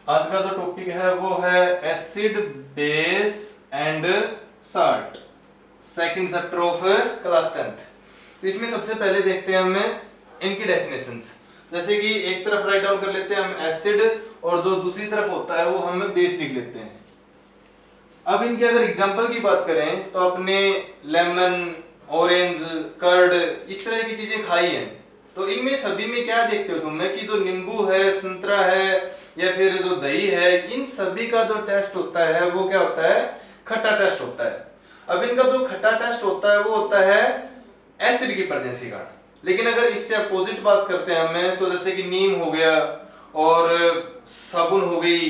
आज का जो टॉपिक है वो है acid base and salt, second chapter of class 10th। तो इसमें सबसे पहले देखते हैं हम इनकी डेफिनेशंस। जैसे कि एक तरफ राइट डाउन कर लेते हैं हम एसिड, और जो दूसरी तरफ होता है वो हम बेस लिख लेते हैं। अब इनके अगर एग्जांपल की बात करें तो अपने लेमन, ऑरेंज, कर्ड इस तरह की चीजें खाई हैं, तो इनमें सभी में क्या देखते हो तुमने कि जो नींबू है, संतरा है या फिर जो दही है, इन सभी का जो टेस्ट होता है वो क्या होता है? खट्टा टेस्ट होता है। अब इनका जो खट्टा टेस्ट होता है वो होता है एसिड की प्रेजेंसी का। लेकिन अगर इससे अपोजिट बात करते हैं हमें, तो जैसे कि नीम हो गया और साबुन हो गई,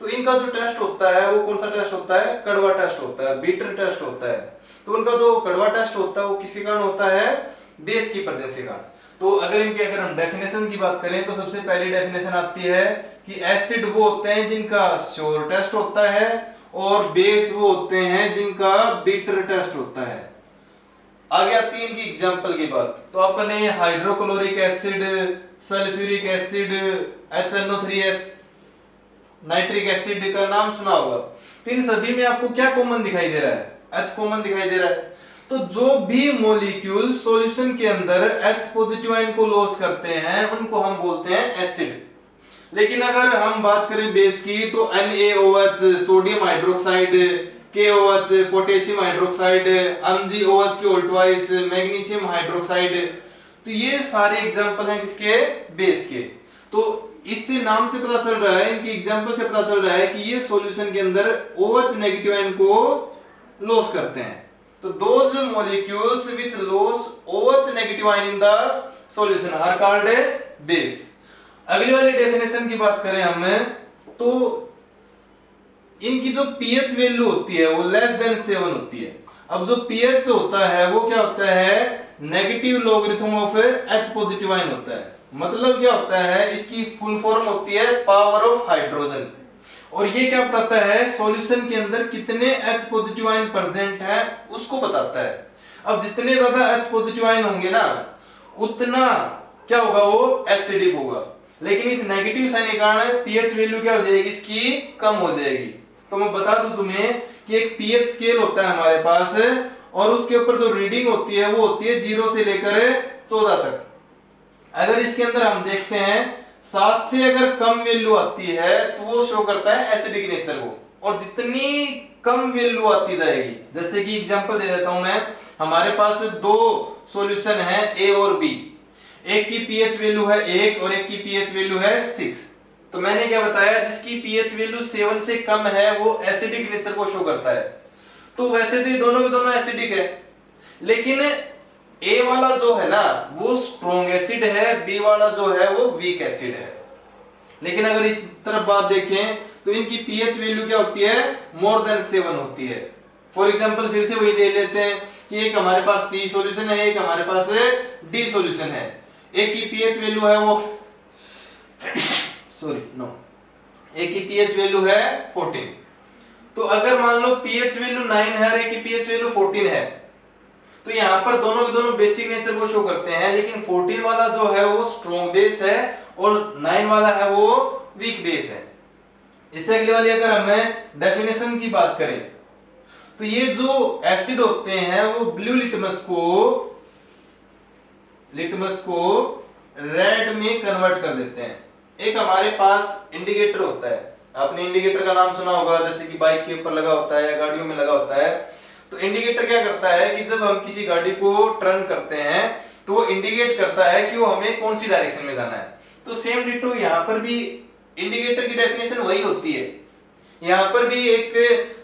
तो इनका जो टेस्ट होता है वो कौन सा टेस्ट होता है? कड़वा टेस्ट होता है, बीटर टेस्ट होता है। तो उनका जो कड़वा टेस्ट होता है वो किसी कारण होता है? बेस की प्रेजेंसी का। तो अगर हम डेफिनेशन की बात करें तो सबसे पहली डेफिनेशन आती है कि एसिड वो होते हैं जिनका श्योर टेस्ट होता है, और बेस वो होते हैं जिनका बीटर टेस्ट होता है। आगे आती है इनकी एग्जांपल की बात। तो अपने hydrochloric acid, sulphuric acid, HNO3S, nitric acid का नाम सुना होगा। तो इन सभी में आपको क्या कॉमन दिखाई दे रहा है? H कॉमन दिखाई दे रहा है। तो जो भी मॉलिक्यूल सॉल्यूशन के अंदर H पॉजिटिव आयन को लॉस करते हैं उनको हम बोलते हैं एसिड। लेकिन अगर हम बात करें बेस की तो NaOH sodium hydroxide, KOH potassium hydroxide, MgOH की ऑल्टवाइस मैग्नीशियम हाइड्रोक्साइड, तो ये सारे एग्जांपल हैं किसके? बेस के। तो इससे नाम से पता चल रहा है, इनकी एग्जांपल से पता चल रहा है कि ये सॉल्यूशन के अंदर OH नेगेटिव आयन को लॉस करते हैं। तो those molecules which lose OH negative ion in the solution are called base। अगली वाली डेफिनेशन की बात करें हम, तो इनकी जो pH वैल्यू होती है वो लेस देन 7 होती है। अब जो pH होता है वो क्या होता है? Negative logarithm of H positive ion होता है। मतलब क्या होता है? इसकी फुल फॉर्म होती है पावर ऑफ हाइड्रोजन, और ये क्या बताता है? सॉल्यूशन के अंदर कितने H पॉजिटिव आयन प्रेजेंट है उसको बताता है। अब जितने ज्यादा H पॉजिटिव आयन होंगे ना, उतना क्या होगा? वो एसिडिक होगा। लेकिन इस नेगेटिव साइन के कारण पीएच वैल्यू क्या हो जाएगी? इसकी कम हो जाएगी। तो मैं बता दूं तुम्हें कि एक पीएच स्केल होता है हमारे पास, और उसके ऊपर जो रीडिंग होती है वो होती है 0 से लेकर 14 तक। अगर इसके अंदर हम देखते हैं 7 से अगर कम वैल्यू आती है तो वो शो करता है एसिडिक नेचर को, और जितनी कम वैल्यू आती जाएगी, जैसे कि एग्जांपल दे देता हूं मैं, हमारे पास दो सॉल्यूशन है ए और बी, एक की पीएच वैल्यू है 1 और एक की पीएच वैल्यू है 6। तो मैंने क्या बताया? जिसकी पीएच वैल्यू 7 से कम है वो एसिडिक नेचर को शो करता है। तो वैसे तो दोनों के दोनों एसिडिक है, लेकिन ए वाला जो है ना वो स्ट्रॉन्ग एसिड है, बी वाला जो है वो वीक एसिड है। लेकिन अगर इस तरफ बात देखें तो इनकी पीएच वैल्यू क्या होती है? मोर देन 7 होती है। फॉर एग्जांपल फिर से वही दे लेते हैं कि एक हमारे पास सी सॉल्यूशन है, एक हमारे पास डी सॉल्यूशन है। एक की पीएच वैल्यू है वो एक की पीएच वैल्यू है 14। तो अगर मान लो पीएच वैल्यू 9 है और एक की पीएच वैल्यू 14 है, तो यहाँ पर दोनों के दोनों बेसिक नेचर को शो करते हैं। लेकिन 14 वाला जो है वो स्ट्रॉन्ग बेस है और 9 वाला है वो वीक बेस है। इससे अगली वाली अगर हमें डेफिनेशन की बात करें तो ये जो एसिड होते हैं वो ब्लू लिटमस को रेड में कन्वर्ट कर देते हैं। एक हमारे पास इंडिकेटर होता है, आपने इंडिकेटर का नाम सुना होगा, जैसे कि बाइक के ऊपर लगा होता है या गाड़ियों में लगा होता है। तो इंडिकेटर क्या करता है कि जब हम किसी गाड़ी को टर्न करते हैं तो वो इंडिकेट करता है कि वो हमें कौन सी डायरेक्शन में जाना है। तो सेम डिटो यहाँ पर भी इंडिकेटर की डेफिनेशन वही होती है। यहाँ पर भी एक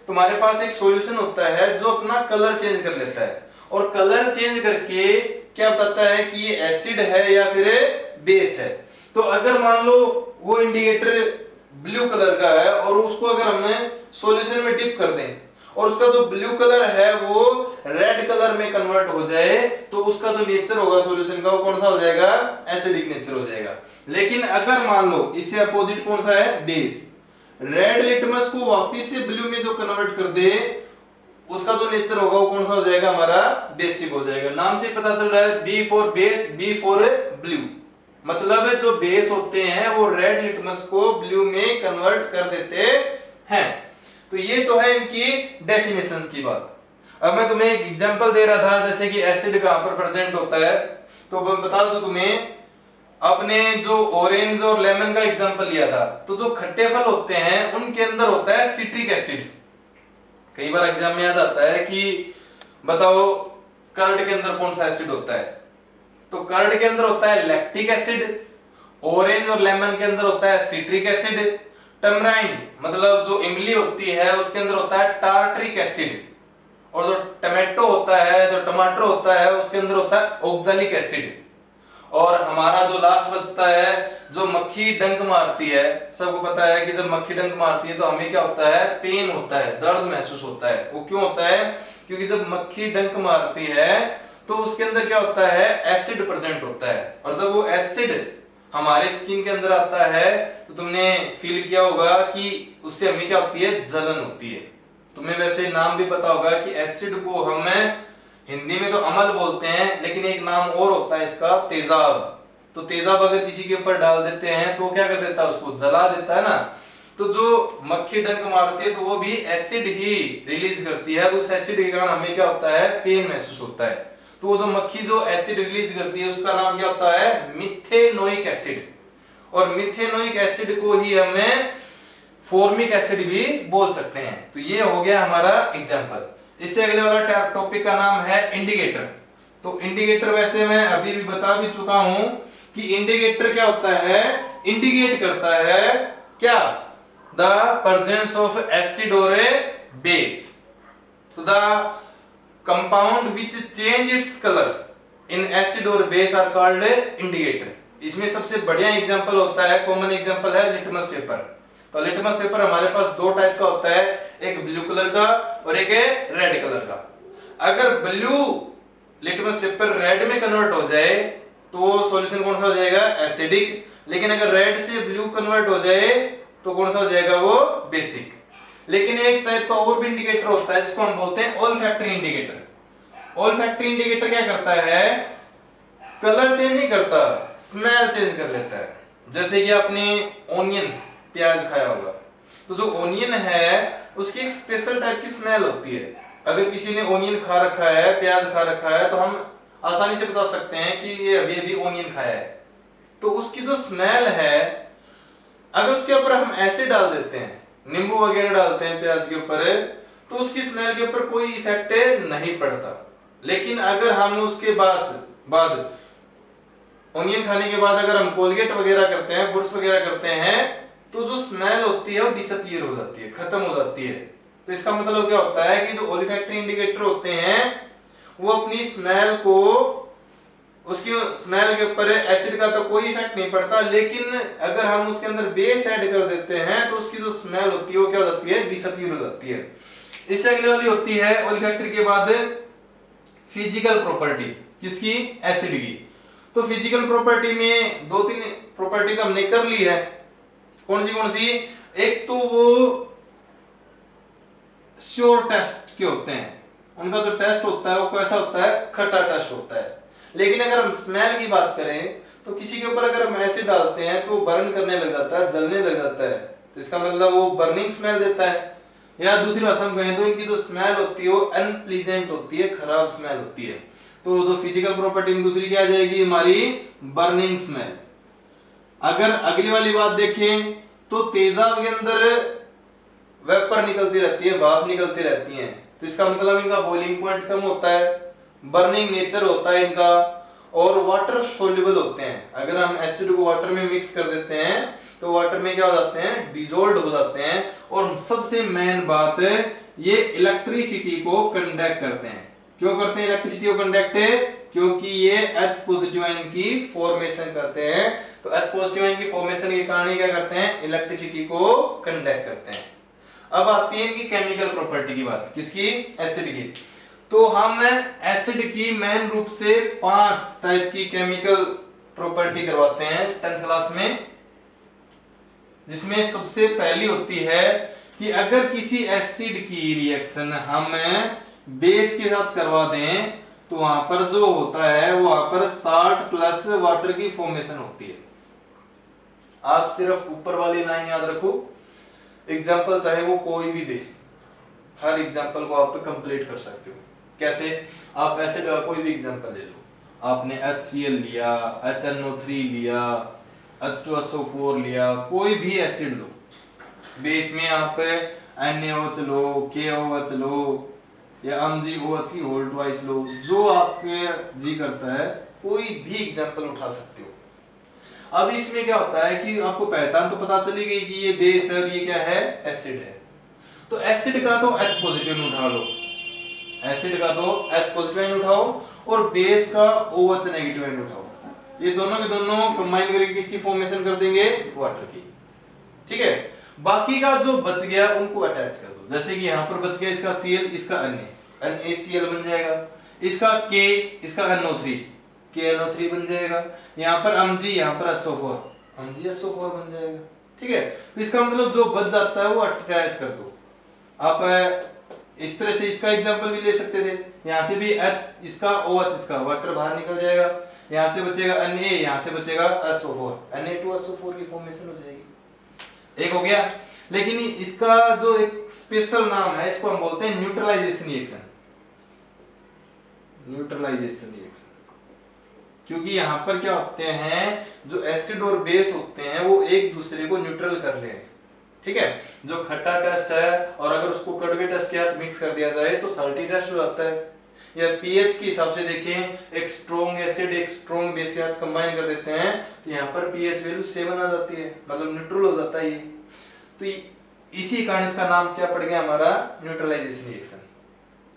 तुम्हारे पास एक सॉल्यूशन होता है जो अपना कलर चेंज कर लेता है, और कलर चेंज करके क्या बताता है कि ये एसिड है या फिर बेस है। तो अगर मान लो वो इंडिकेटर ब्लू कलर का है और उसको अगर हमें सॉल्यूशन में डिप कर दें और उसका जो ब्लू कलर है वो रेड कलर में कन्वर्ट हो जाए, तो उसका जो नेचर होगा सॉल्यूशन का वो कौन सा हो जाएगा? एसिडिक नेचर हो जाएगा। लेकिन अगर मान लो इससे अपोजिट कौन सा है? बेस, रेड लिटमस को वापिस से ब्लू में जो कन्वर्ट कर दे उसका जो नेचर होगा वो कौन सा हो जाएगा? हमारा बेसिक हो जाएगा। नाम से पता चल रहा है B for base, B for blue. मतलब जो बेस होते हैं वो रेड लिटमस को ब्लू में कन्वर्ट कर देते हैं। तो ये तो है इनकी डेफिनेशन की बात। अब मैं तुम्हें एक एग्जांपल दे रहा था, जैसे कि एसिड कहां पर प्रेजेंट होता है, तो मैं बता दूं तुम्हें, आपने जो ऑरेंज और लेमन का एग्जांपल लिया था, तो जो खट्टे फल होते हैं उनके अंदर होता है सिट्रिक एसिड। कई बार एग्जाम में याद आता है कि बताओ कर्ड के अंदर कौन सा एसिड होता है, तो कर्ड के अंदर होता है लैक्टिक एसिड, ऑरेंज और लेमन के अंदर होता है सिट्रिक एसिड, टमराइन मतलब जो इमली होती है उसके अंदर होता है टार्ट्रिक एसिड, और जो टमाटो होता है, जो टमाटर होता है उसके अंदर होता है ऑक्सैलिक एसिड। और हमारा जो लास्ट बचता है, जो मक्खी डंक मारती है, सबको पता है कि जब मक्खी डंक मारती है तो हमें क्या होता है, पेन होता है, दर्द महसूस होता है। वो क्यों होता है, क्योंकि जब मक्खी डंक मारती है तो उसके अंदर क्या होता है, एसिड प्रेजेंट होता है, और जब वो एसिड हमारे स्किन के अंदर आता है तो तुमने फील किया होगा कि उससे हमें क्या होती है, जलन होती है। तुम्हें वैसे नाम भी पता होगा कि एसिड को हम हिंदी में तो अमल बोलते हैं, लेकिन एक नाम और होता है इसका, तेजाब। तो तेजाब अगर किसी के ऊपर डाल देते हैं तो क्या कर देता है, उसको जला देता है ना। तो जो मक्खी डंक मारती है तो वो भी एसिड ही रिलीज करती है, उस एसिड के कारण हमें क्या होता है, पेन महसूस होता है। तो वो जो मक्खी जो एसिड रिलीज करती है उसका नाम क्या होता है, मिथेनोइक एसिड। और मिथेनोइक एसिड को ही हमें फॉर्मिक एसिड भी बोल सकते हैं। तो ये हो गया हमारा एग्जांपल। इससे अगले वाला टॉपिक का नाम है इंडिकेटर। तो इंडिकेटर वैसे मैं अभी भी बता भी चुका हूं कि इंडिकेटर क्या होता है, इंडिकेट करता है क्या, द प्रेजेंस ऑफ एसिड और ए बेस। तो the compound which change its colour in acid और बेस आर कॉल्ड इंडिकेटर। इसमें सबसे बढ़िया एग्जांपल होता है, कॉमन एग्जांपल है लिटमस पेपर। तो लिटमस पेपर हमारे पास दो टाइप का होता है, एक ब्लू कलर का और एक रेड कलर का। अगर ब्लू लिटमस पेपर रेड में कन्वर्ट हो जाए तो सॉल्यूशन कौन सा हो जाएगा, एसिडिक। लेकिन अगर रेड से ब्लू कन्वर्ट हो जाए तो कौन सा हो जाएगा, वो बेसिक। लेकिन एक टाइप का और भी इंडिकेटर होता है जिसको हम बोलते हैं ओल्फैक्टरी इंडिकेटर। ओल्फैक्टरी इंडिकेटर क्या करता है, कलर चेंज नहीं करता, स्मेल चेंज कर लेता है। जैसे कि आपने ओनियन, प्याज खाया होगा, तो जो ओनियन है उसकी एक स्पेशल टाइप की स्मेल होती है। अगर किसी ने ओनियन खा रखा है, प्याज खा रखा है, तो हम आसानी से बता सकते हैं कि ये अभी अभी ओनियन खाया है। तो उसकी जो स्मेल है, अगर उसके ऊपर हम एसिड डाल देते हैं, नींबू वगैरह डालते हैं प्याज के ऊपर, तो उसकी स्मेल के ऊपर कोई इफेक्ट नहीं पड़ता। लेकिन अगर हम उसके बाद ओनियन खाने के बाद अगर हम कोलगेट वगैरह करते हैं, ब्रश वगैरह करते हैं, तो जो स्मेल होती है वो डिसअपीयर हो जाती है, खत्म हो जाती है। तो इसका मतलब क्या होता है कि जो ओलिफैक्टरी इंडिकेटर होते हैं वो अपनी स्मेल को, उसकी स्मेल के ऊपर एसिड का तो कोई इफेक्ट नहीं पड़ता, लेकिन अगर हम उसके अंदर बेस ऐड कर देते हैं तो उसकी जो स्मेल होती है वो क्या हो जाती है, डिसअपीयर हो जाती है। इससे अगले वाली होती है ओलिफैक्टरी के बाद फिजिकल प्रॉपर्टी, किसकी, एसिड की। तो फिजिकल प्रॉपर्टी में दो तीन प्रॉपर्टी तो हमने कर ली है। कौन सी, एक तो वो श्योर टेस्ट के होते हैं, उनका जो टेस्ट होता है वो कैसा होता है, खट्टा टेस्ट होता है। लेकिन अगर हम स्मेल की बात करें तो किसी के ऊपर अगर हम एसिड डालते हैं तो बर्न करने लग जाता है, जलने लग जाता है, तो इसका मतलब वो बर्निंग स्मेल देता है। या दूसरी भाषा में कहें तो इनकी जो स्मेल होती है वो अनप्लीजेंट होती है, खराब स्मेल होती है। तो जो फिजिकल प्रॉपर्टी में दूसरी क्या आ जाएगी, हमारी बर्निंग स्मेल। अगर अगली वाली बात देखें तो तेजाब के अंदर वेपर निकलती रहती है, भाप निकलती रहती है, तो इसका मतलब इनका बॉइलिंग पॉइंट कम होता है, बर्निंग नेचर होता है इनका, और वाटर सोल्यूबल होते हैं। अगर हम एसिड को वाटर में मिक्स कर देते हैं तो वाटर में क्या हो जाते हैं, डिसॉल्व हो जाते हैं। और सबसे मेन बात है, ये इलेक्ट्रिसिटी को कंडक्ट करते हैं। क्यों करते हैं इलेक्ट्रिसिटी को कंडक्ट, क्योंकि ये H पॉजिटिव आयन की फॉर्मेशन करते हैं। तो H पॉजिटिव आयन की फॉर्मेशन के कारण क्या करते हैं, इलेक्ट्रिसिटी को कंडक्ट करते हैं। अब आती है इनकी केमिकल प्रॉपर्टी की बात, किसकी, एसिड की। तो हम एसिड की मेन रूप से 5 टाइप की केमिकल प्रॉपर्टी करवाते हैं 10th क्लास में, जिसमें सबसे पहली होती है कि अगर किसी एसिड की रिएक्शन हम बेस के साथ करवा दें तो वहां पर जो होता है वो वहां पर साल्ट प्लस वाटर की फॉर्मेशन होती है। आप सिर्फ ऊपर वाली लाइन याद रखो, एग्जाम्पल चाहे वो कोई भी दे, हर एग्जाम्पल को आप कंप्लीट कर सकते हो। कैसे? आप एसिड का कोई भी एग्जाम्पल ले लो, आपने HCl लिया, HNO3 लिया, H2SO4 लिया, कोई भी एसिड लो, बेस में आप NaOH लो, KOH लो या MgOH की होल ट्वाइस लो, जो आपके जी करता है कोई भी एग्जाम्पल उठा सकते हो। अब इसमें क्या होता है कि आपको पहचान तो पता चली गई कि ये बेस है और ये क्या है, एसिड है। तो एसिड का तो H पॉजिटिव उठा लो, एसिड का तो H पॉजिटिव उठाओ और बेस का OH नेगेटिव उठाओ, ये दोनों के दोनों कंबाइन करके किसकी फॉर्मेशन कर देंगे, वाटर की। ठीक है, बाकी का जो बच गया उनको अटैच कर दो। जैसे कि यहाँ पर बच गया इसका Cl, इसका NaCl बन जाएगा, इसका K, इसका NO3, KNO3 बन जाएगा, यहाँ पर Mg, यहाँ पर SO4, MgSO4 बन जाएगा। ठीक है, तो इसका मतलब जो बच जाता है वो अटैच कर दो। आप इस तरह से इसका एग्जांपल भी ले सकते थे, यहाँ से भी H, इसका OH, इसका वाटर बाहर निकल जाएगा, यहाँ से बचेगा Na, यहाँ से बचेगा SO4, Na2SO4 की फॉर्मेशन हो जाएगी। एक हो गया। लेकिन इसका जो एक स्पेशल नाम है, इसको हम बोलते हैं न्यूट्रलाइजेशन रिएक्शन। न्यूट्रलाइजेशन रिएक्शन, क्योंकि यहाँ पर क्या होते हैं, जो एसिड और बेस होते हैं वो एक दूसरे को न्यूट्रल कर रहे हैं। ठीक है, जो खट्टा टेस्ट है और अगर उसको कड़वे टेस्ट के साथ मिक्स कर दिया जाए तो साल्टी टेस्ट हो जाता है। या पीएच के हिसाब से देखें, एक स्ट्रॉन्ग एसिड एक स्ट्रॉन्ग बेस के साथ कंबाइन कर देते हैं तो यहाँ पर पीएच वैल्यू 7 आ जाती है, मतलब न्यूट्रल हो जाता है ये। तो इसी कारण इसका नाम क्या पड़ गया हमारा, न्यूट्रलाइजेशन रिएक्शन।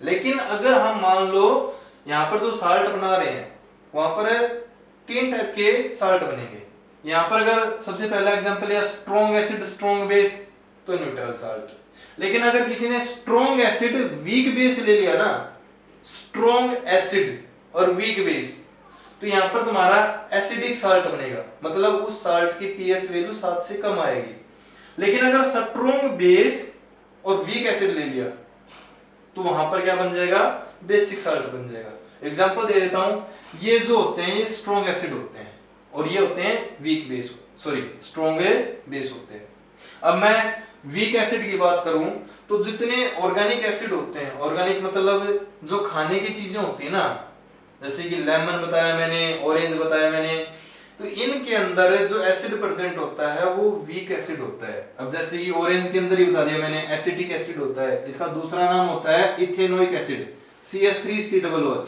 लेकिन अगर हम मान लो यहाँ पर जो साल्ट बना रहे हैं वहां पर 3 टाइप के साल्ट बनेंगे। यहाँ पर अगर सबसे पहला एग्जांपल है स्ट्रॉन्ग एसिड स्ट्रॉन्ग बेस, तो न्यूट्रल साल्ट। लेकिन अगर किसी ने स्ट्रॉन्ग एसिड वीक बेस ले लिया ना, स्ट्रॉन्ग एसिड और वीक बेस, तो यहाँ पर तुम्हारा एसिडिक साल्ट बनेगा, मतलब उस साल्ट की पीएच वैल्यू 7 से कम आएगी। लेकिन अगर स्ट्रॉन्ग बेस और वीक एसिड ले लिया तो वहां पर क्या बन जाएगा, बेसिक साल्ट बन जाएगा। एग्जांपल दे देता हूं, ये जो होते हैं ये स्ट्रॉन्ग एसिड होते हैं और ये होते हैं weak base, sorry strong base होते हैं। अब मैं वीक एसिड की बात करूं तो जितने ऑर्गेनिक एसिड होते हैं, ऑर्गेनिक मतलब जो खाने की चीजें होती है ना, जैसे कि लेमन बताया मैंने, ऑरेंज बताया मैंने, तो इनके अंदर जो एसिड प्रेजेंट होता है वो वीक एसिड होता है। अब जैसे कि ऑरेंज के अंदर ही बता दिया मैंने, एसिटिक एसिड होता है, इसका दूसरा नाम होता है इथेनोइक एसिड, CH3COOH,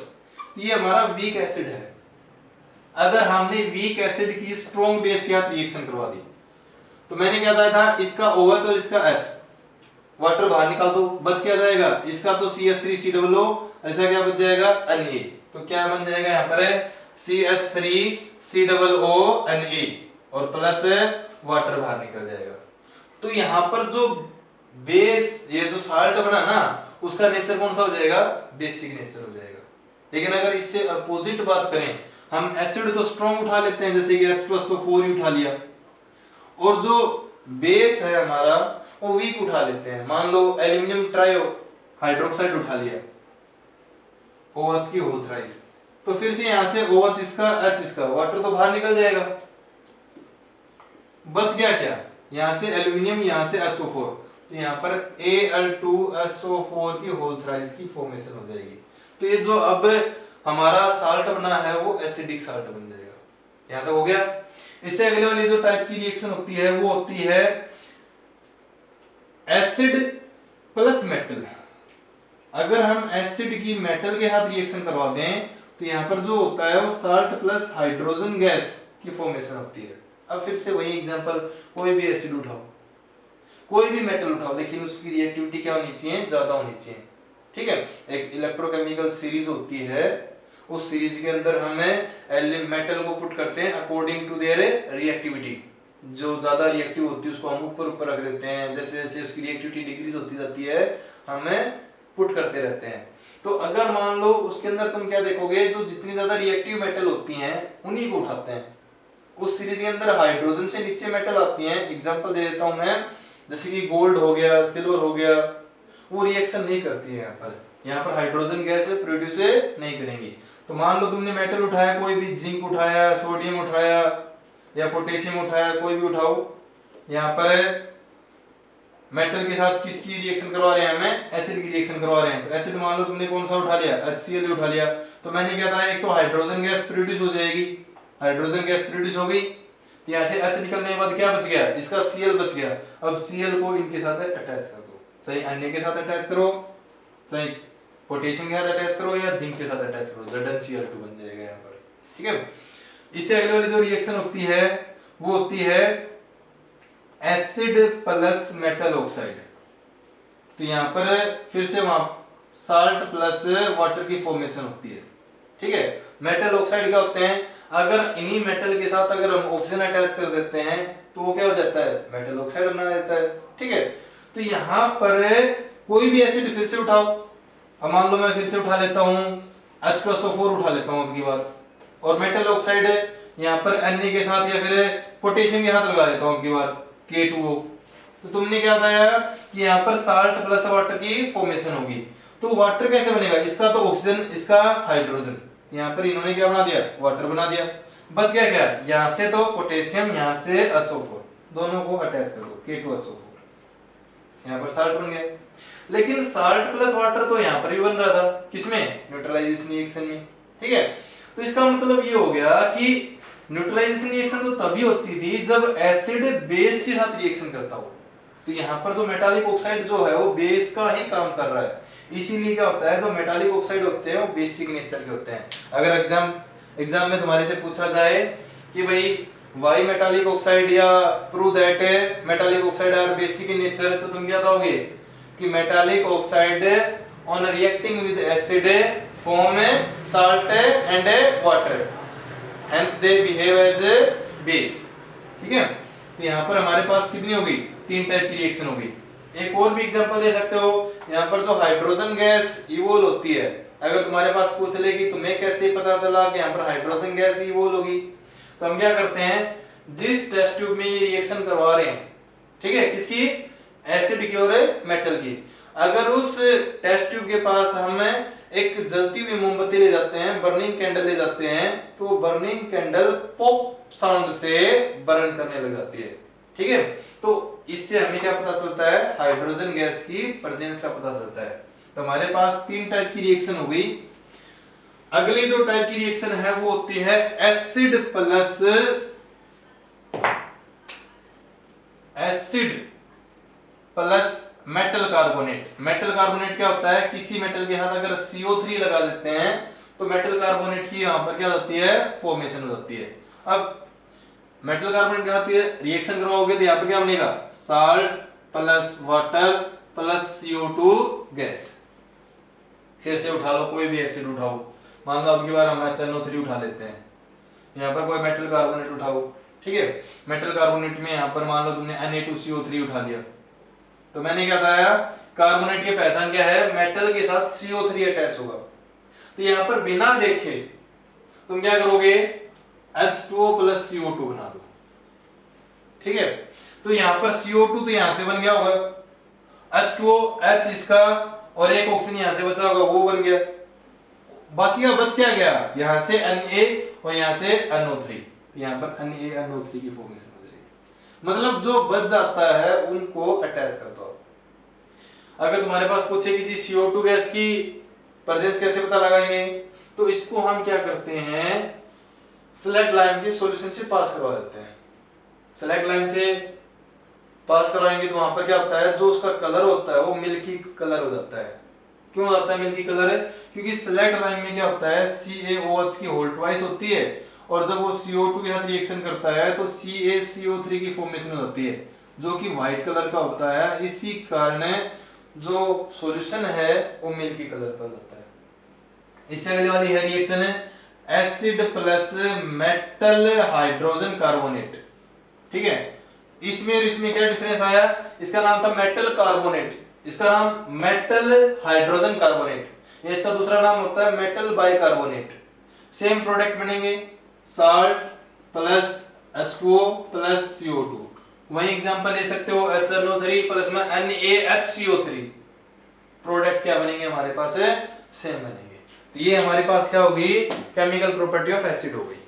ये हमारा वीक एसिड है। अगर हमने वीक एसिड की स्ट्रॉन्ग बेस के साथ रिएक्शन करवा दी तो मैंने क्या बताया था, इसका OH और इसका H, वाटर बाहर निकाल दो, बच क्या जाएगा, इसका तो CH3COO, ऐसा क्या बच जाएगा, Na। तो क्या बन जाएगा यहाँ पर CH3COO और प्लस वाटर बाहर निकल जाएगा। तो यहाँ पर जो बेस, ये जो साल्ट बना ना, उसका नेचर कौन सा हो जाएगा, बेसिक नेचर हो जाएगा। लेकिन अगर इससे अपोजिट बात करें, हम एसिड तो स्ट्रॉन्ग उठा लेते हैं, जैसे कि H2SO4 ही उठा लिया, और जो बेस है हमारा वो वीक उठा लेते हैं। मान लो एल्यूमिनियम ट्राई हाइड्रोक्साइड उठा लिया, OH की होल थ्राइस, तो फिर से यहां से OH इसका, H इसका, वाटर तो बाहर निकल जाएगा, बच गया क्या, यहां से एल्यूमिनियम, यहां से SO4, तो यहां पर Al2SO4 की होल थ्राइस की फॉर्मेशन हो जाएगी। तो ये जो अब हमारा साल्ट बना है वो एसिडिक साल्ट बन जाएगा। यहां तक हो गया। इससे अगले वाली जो टाइप की रिएक्शन होती है वो होती है एसिड प्लस मेटल। अगर हम एसिड की मेटल के साथ रिएक्शन करवा दें तो यहाँ पर जो होता है वो साल्ट प्लस हाइड्रोजन गैस की फॉर्मेशन होती है। अब फिर से वही एग्जांपल, कोई भी एसिड उठाओ, कोई भी मेटल उठाओ, लेकिन उसकी रिएक्टिविटी क्या होनी चाहिए, ज्यादा होनी चाहिए। ठीक है, एक इलेक्ट्रोकेमिकल सीरीज होती है, उस सीरीज के अंदर हमें मेटल को पुट करते हैं अकॉर्डिंग टू देयर रिएक्टिविटी। जो ज्यादा रिएक्टिव होती है उसको हम ऊपर ऊपर रख देते हैं, जैसे जैसे उसकी रिएक्टिविटी डिक्रीज होती जाती है हमें पुट करते रहते हैं। तो अगर मान लो उसके अंदर तुम क्या देखोगे, जो जितनी ज्यादा रिएक्टिव मेटल होती हैं उन्हीं को उठाते हैं। उस सीरीज के अंदर हाइड्रोजन से नीचे मेटल आती हैं, एग्जांपल दे देता हूं मैं, जैसे कि गोल्ड हो गया, सिल्वर हो गया, वो रिएक्शन नहीं करती है यहाँ पर, यहाँ पर हाइड्रोजन गैस प्रोड्यूस नहीं करेंगी। तो मान लो तुमने मेटल उठाया, कोई भी जिंक उठाया, सोडियम उठाया या पोटेशियम उठाया, कोई भी उठाओ, यहाँ पर मेटल के साथ किसकी रिएक्शन करवा रहे हैं, हमें एसिड की रिएक्शन करवा रहे हैं। तो एसिड मान लो तुमने कौन सा उठा लिया, HCl उठा लिया। तो मैंने क्या था, एक तो हाइड्रोजन गैस प्रोड्यूस हो जाएगी, हाइड्रोजन गैस प्रोड्यूस हो गई, तो यहाँ से H निकलने के बाद क्या बच गया, इसका Cl बच गया। अब Cl को इनके साथ अटैच कर दो, चाहे अन्य के साथ अटैच करो, चाहे पोटेशियम के साथ अटैच करो या जिंक के साथ अटैच करो, ZnCl2 बन जाएगा यहाँ पर। ठीक है, इससे अगले वाली जो रिएक्शन होती है वो होती है एसिड प्लस मेटल ऑक्साइड। तो यहाँ पर फिर से वहां साल्ट प्लस वाटर की फॉर्मेशन होती है। ठीक है, मेटल ऑक्साइड क्या होते हैं, अगर इन्हीं मेटल के साथ अगर हम ऑक्सीजन अटैच कर देते हैं तो वो क्या हो जाता है, मेटल ऑक्साइड बना देता है। ठीक है, तो यहाँ पर कोई भी एसिड फिर से उठाओ, अब मान लो मैं फिर से उठा लेता हूँ H+O4 उठा लेता हूँ अब की बात, और मेटल ऑक्साइड यहाँ पर Na के साथ या फिर पोटेशियम के साथ लगा देता हूँ अब की बार K2O। तो तुमने क्या बताया कि यहाँ पर साल्ट प्लस वाटर की फॉर्मेशन होगी। तो वाटर कैसे बनेगा, इसका तो ऑक्सीजन, इसका हाइड्रोजन, यहाँ पर इन्होंने क्या बना दिया, वाटर बना दिया। बच गया क्या, यहाँ से तो पोटेशियम, यहाँ से SO4, दोनों को अटैच कर दो, K2SO4, यहाँ पर साल्ट बन गया। लेकिन साल्ट प्लस वाटर तो यहाँ पर भी बन रहा था, किसमें, न्यूट्रलाइजेशन रिएक्शन में। ठीक है, तो इसका मतलब ये हो गया कि न्यूट्रलाइजेशन रिएक्शन तो तभी होती थी जब एसिड बेस के साथ रिएक्शन करता हो। तो यहाँ पर जो मेटालिक ऑक्साइड जो है वो बेस का ही काम कर रहा है, इसीलिए क्या होता है, जो मेटालिक ऑक्साइड होते हैं वो बेसिक नेचर के होते हैं। अगर एग्जाम में तुम्हारे से पूछा जाए कि भाई वाई मेटालिक ऑक्साइड या prove that metallic oxide are basic in nature, तो तुम क्या बताओगे कि metallic oxide on reacting with acid form salt and water, hence they behave as a base। ठीक है, तो यहाँ पर हमारे पास कितनी होगी, 3 टाइप की रिएक्शन होगी। एक और भी एग्जांपल दे सकते हो, यहाँ पर जो हाइड्रोजन गैस इवोल होती है, अगर तुम्हारे पास पूछ ले कि तुम्हें कैसे पता चला कि यहाँ पर हाइड्रोजन गैस इवोल होगी, तो हम क्या करते हैं, जिस टेस्ट ट्यूब में ये रिएक्शन करवा रहे हैं, ठीक है, किसकी, एसिड की और मेटल की, अगर उस टेस्ट ट्यूब के पास हम एक जलती हुई मोमबत्ती ले जाते हैं, बर्निंग कैंडल ले जाते हैं, तो बर्निंग कैंडल पॉप साउंड से बर्न करने लग जाती है। ठीक है, तो इससे हमें क्या पता चलता है, हाइड्रोजन गैस की प्रेजेंस का पता चलता है। तो हमारे पास 3 टाइप की रिएक्शन हो गई। अगली जो टाइप की रिएक्शन है वो होती है acid plus metal carbonate. Metal carbonate क्या होता है, किसी मेटल के साथ अगर CO3 लगा देते हैं तो मेटल कार्बोनेट की यहाँ पर क्या होती है, फॉर्मेशन हो जाती है। अब मेटल कार्बोनेट के साथ रिएक्शन करवाओगे तो यहाँ पर क्या बनेगा, salt plus water plus CO2 gas. फिर से उठा लो, कोई भी एसिड उठाओ, मान लो अब की बार हम HNO3 उठा लेते हैं, यहाँ पर कोई मेटल कार्बोनेट उठाओ। ठीक है, मेटल कार्बोनेट में यहाँ पर मान लो तुमने Na2CO3 उठा लिया, तो मैंने क्या बताया, कार्बोनेट की पहचान क्या है, मेटल के साथ CO3 अटैच होगा। तो यहां पर बिना देखे तुम क्या करोगे, H2O प्लस CO2 बना दो। ठीक है, तो यहां पर CO2 तो यहां से बन गया होगा, H2O H इसका और एक ऑक्सीजन यहां से बचा होगा, वो बन गया। बाकी का बच क्या गया, यहां से Na और यहां से NO3, यहां पर NaNO3 की फॉर्मेशन हो जाएगी। मतलब जो बच जाता है उनको अटैच कर दो। अगर तुम्हारे पास पूछे कि जी CO2 गैस की प्रेजेंस कैसे पता लगाएंगे, तो इसको हम क्या करते हैं, सेलेक्ट लाइम के सॉल्यूशन से पास करवा देते हैं। सेलेक्ट लाइम से पास करवाएंगे तो वहां पर क्या होता है, जो उसका कलर होता है वो मिल्की कलर हो जाता है। क्यों आता है मिल्की कलर है, क्योंकि सेलेक्ट लाइम में क्या होता है, CaOH की होल ट्वाइस होती है, और जब वो CO2 के साथ रिएक्शन करता है तो CaCO3 की फॉर्मेशन हो जाती है, जो कि व्हाइट कलर का होता है। इसी कारण जो सॉल्यूशन है वो मिल्की कलर का हो जाता है। इससे अगली वाली है रिएक्शन है acid plus metal hydrogen carbonate. ठीक है, इसमें और इसमें क्या डिफरेंस आया, इसका नाम था मेटल कार्बोनेट, इसका नाम मेटल हाइड्रोजन कार्बोनेट, ये इसका दूसरा नाम होता है मेटल बाइकार्बोनेट। सेम प्रोडक्ट बनेंगे, salt plus H2O plus CO2। वही एग्जांपल ले सकते हो HNO3 प्लस में NaHCO3, प्रोडक्ट क्या बनेंगे हमारे पास, सेम बनेंगे। तो ये हमारे पास क्या होगी, केमिकल प्रॉपर्टी ऑफ एसिड हो गई।